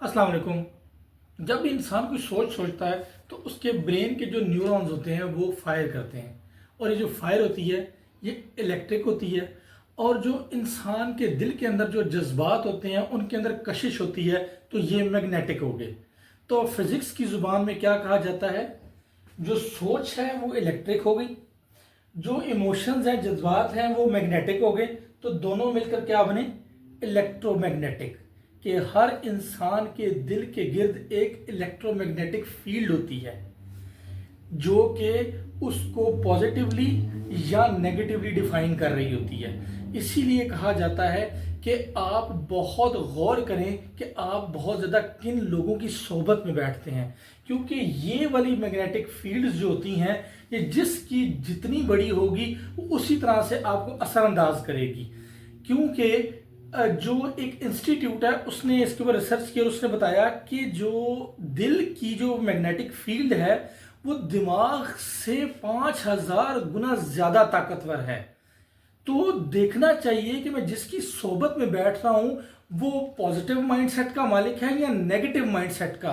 अस्सलाम वालेकुम। जब भी इंसान कोई सोचता है तो उसके ब्रेन के जो न्यूरॉन्स होते हैं वो फायर करते हैं, और ये जो फायर होती है ये इलेक्ट्रिक होती है। और जो इंसान के दिल के अंदर जो जज्बात होते हैं उनके अंदर कशिश होती है, तो ये मैग्नेटिक हो गए। तो फिज़िक्स की ज़ुबान में क्या कहा जाता है, जो सोच है वो इलेक्ट्रिक हो गई, जो इमोशंस हैं जज्बात हैं वो मैग्नेटिक हो गए। तो दोनों मिलकर क्या बने, इलेक्ट्रोमैग्नेटिक। कि हर इंसान के दिल के गिर्द एक इलेक्ट्रोमैग्नेटिक फील्ड होती है जो कि उसको पॉजिटिवली या नेगेटिवली डिफाइन कर रही होती है। इसीलिए कहा जाता है कि आप बहुत गौर करें कि आप बहुत ज़्यादा किन लोगों की सोबत में बैठते हैं, क्योंकि ये वाली मैग्नेटिक फील्ड्स जो होती हैं ये जिसकी जितनी बड़ी होगी उसी तरह से आपको असरअंदाज करेगी। क्योंकि जो एक इंस्टीट्यूट है उसने इसके ऊपर रिसर्च किया और उसने बताया कि जो दिल की जो मैग्नेटिक फील्ड है वो दिमाग से 5000 गुना ज़्यादा ताकतवर है। तो देखना चाहिए कि मैं जिसकी सोबत में बैठ रहा हूं वो पॉजिटिव माइंडसेट का मालिक है या नेगेटिव माइंडसेट का।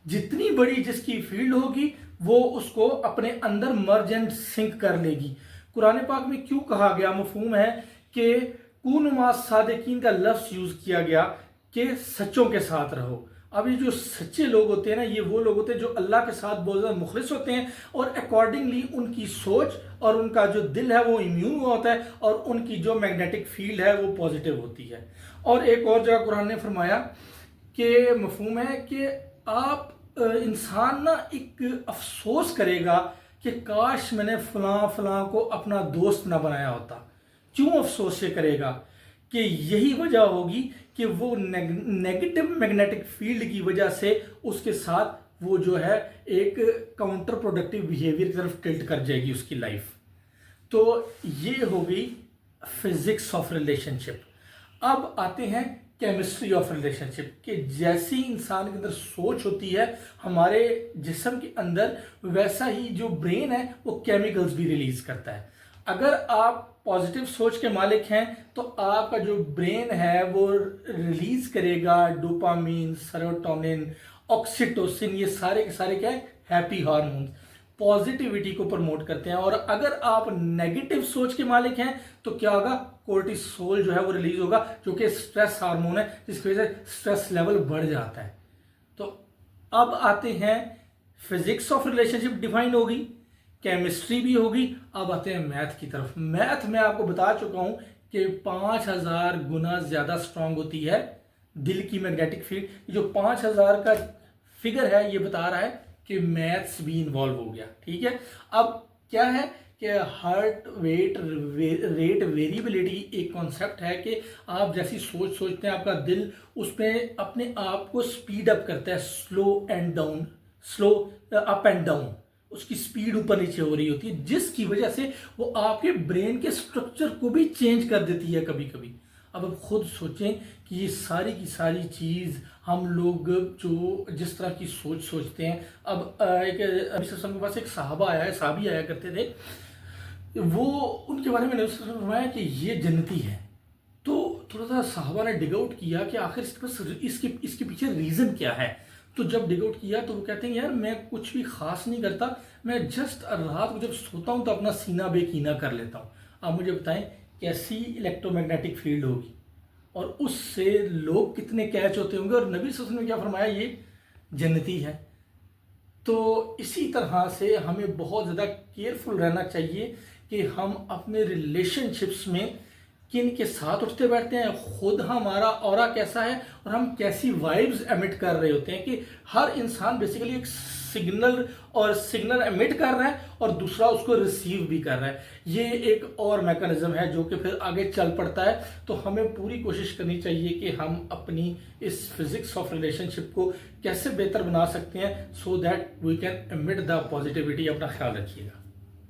जितनी बड़ी जिसकी फील्ड होगी वो उसको अपने अंदर मर्ज एंड सिंक कर लेगी। कुरान पाक में क्यों कहा गया, मफहूम है कि कून मा सादिकीन का लफ्ज यूज किया गया कि सच्चों के साथ रहो। अब ये जो सच्चे लोग होते हैं ना, ये वो लोग होते हैं जो अल्लाह के साथ बहुत ज़्यादा मुखलिस होते हैं और अकॉर्डिंगली उनकी सोच और उनका जो दिल है वो इम्यून हुआ होता है और उनकी जो मैग्नेटिक फील्ड है वो पॉजिटिव होती है। और एक और जगह कुरान ने फरमाया कि मफहूम है कि आप इंसान ना एक अफसोस करेगा कि काश मैंने फलां फलां को अपना दोस्त ना बनाया होता। क्यों अफसोस ये करेगा, कि यही वजह होगी कि वो नेगेटिव मैग्नेटिक फील्ड की वजह से उसके साथ वो जो है एक काउंटर प्रोडक्टिव बिहेवियर की तरफ टिल्ट कर जाएगी उसकी लाइफ। तो ये हो गई फिजिक्स ऑफ रिलेशनशिप। अब आते हैं केमिस्ट्री ऑफ रिलेशनशिप, कि जैसी इंसान के अंदर सोच होती है हमारे जिस्म के अंदर, वैसा ही जो ब्रेन है वो केमिकल्स भी रिलीज करता है। अगर आप पॉजिटिव सोच के मालिक हैं तो आपका जो ब्रेन है वो रिलीज करेगा डोपामीन, सेरोटोनिन, ऑक्सीटोसिन, ये सारे के सारे क्या है, हैप्पी हार्मोन्स, पॉजिटिविटी को प्रमोट करते हैं। और अगर आप नेगेटिव सोच के मालिक हैं तो क्या होगा, कोर्टिसोल जो है वो रिलीज होगा, जो कि स्ट्रेस हार्मोन है, जिसकी वजह से स्ट्रेस लेवल बढ़ जाता है। तो अब आते हैं, फिजिक्स ऑफ रिलेशनशिप डिफाइन होगी, केमिस्ट्री भी होगी। अब आते हैं मैथ की तरफ। मैथ में आपको बता चुका हूं कि 5000 गुना ज्यादा स्ट्रांग होती है दिल की मैग्नेटिक फील्ड। जो 5000 का फिगर है ये बता रहा है कि मैथ्स भी इन्वॉल्व हो गया। ठीक है, अब क्या है कि हार्ट रेट वेरिएबिलिटी एक कॉन्सेप्ट है कि आप जैसी सोच सोचते हैं आपका दिल उसमें अपने आप को स्पीड अप करता है, स्लो अप एंड डाउन, उसकी स्पीड ऊपर नीचे हो रही होती है, जिसकी वजह से वो आपके ब्रेन के स्ट्रक्चर को भी चेंज कर देती है कभी कभी। अब आप खुद सोचें कि ये सारी की सारी चीज़ हम लोग जो जिस तरह की सोच सोचते हैं। अब एक नबी के पास एक साहबी आया करते थे, वो उनके बारे में नबी ने फरमाया कि ये जन्नती है। तो थोड़ा सा साहबा ने डिग आउट किया कि आखिर इसके पीछे रीज़न क्या है। तो जब डिग आउट किया तो वो कहते हैं यार मैं कुछ भी खास नहीं करता, मैं जस्ट रात को जब सोता हूँ तो अपना सीना बेकीना कर लेता हूँ। आप मुझे बताएं कैसी इलेक्ट्रोमैग्नेटिक फील्ड होगी और उससे लोग कितने कैच होते होंगे। और नबी सल्लल्लाहु अलैहि वसल्लम ने क्या फरमाया, ये जन्नती है। तो इसी तरह से हमें बहुत ज़्यादा केयरफुल रहना चाहिए कि हम अपने रिलेशनशिप्स में किन के साथ उठते बैठते हैं, खुद हमारा ऑरा कैसा है और हम कैसी वाइब्स एमिट कर रहे होते हैं। कि हर इंसान बेसिकली एक सिग्नल एमिट कर रहा है और दूसरा उसको रिसीव भी कर रहा है। ये एक और मैकेनिज्म है जो कि फिर आगे चल पड़ता है। तो हमें पूरी कोशिश करनी चाहिए कि हम अपनी इस फिजिक्स ऑफ रिलेशनशिप को कैसे बेहतर बना सकते हैं, so that we can emit the positivity. अपना ख्याल रखिएगा।